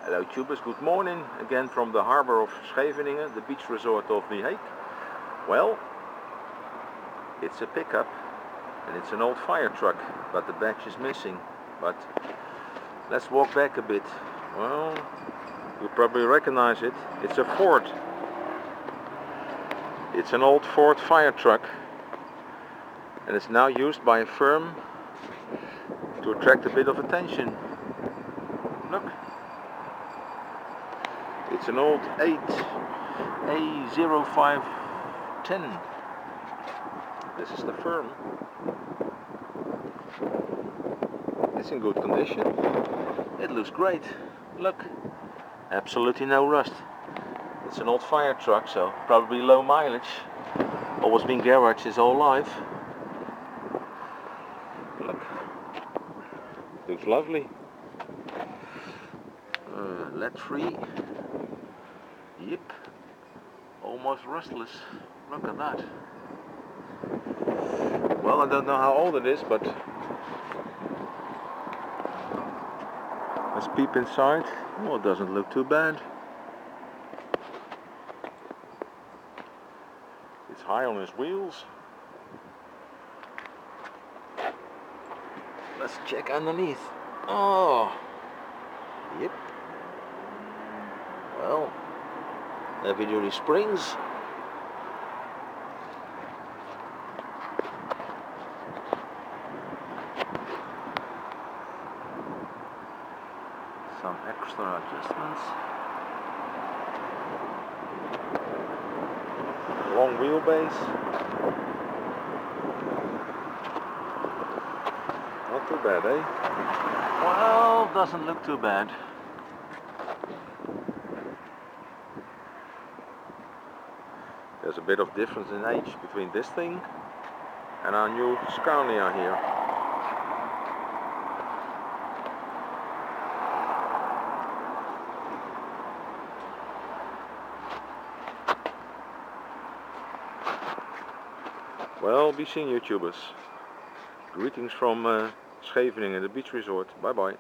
Hello tubers, good morning again from the harbor of Scheveningen, the beach resort of The Hague. Well, it's a pickup and it's an old fire truck, but the badge is missing. But let's walk back a bit. Well, you probably recognize it. It's a Ford. It's an old Ford fire truck and it's now used by a firm to attract a bit of attention. Look. It's an old 8A0510. This is the firm. It's in good condition. It looks great. Look, absolutely no rust. It's an old fire truck, so probably low mileage. Always been garage his whole life. Look, looks lovely. Lead-free. Yep, almost rustless. Look at that. Well, I don't know how old it is, but let's peep inside. Oh, it doesn't look too bad. It's high on his wheels. Let's check underneath. Oh, yep. Well, heavy duty springs. Some extra adjustments. Long wheelbase. Not too bad, eh? Well, doesn't look too bad. There's a bit of difference in age between this thing and our new Scania here. Well, be seeing you tubers. Greetings from Scheveningen, the beach resort. Bye bye.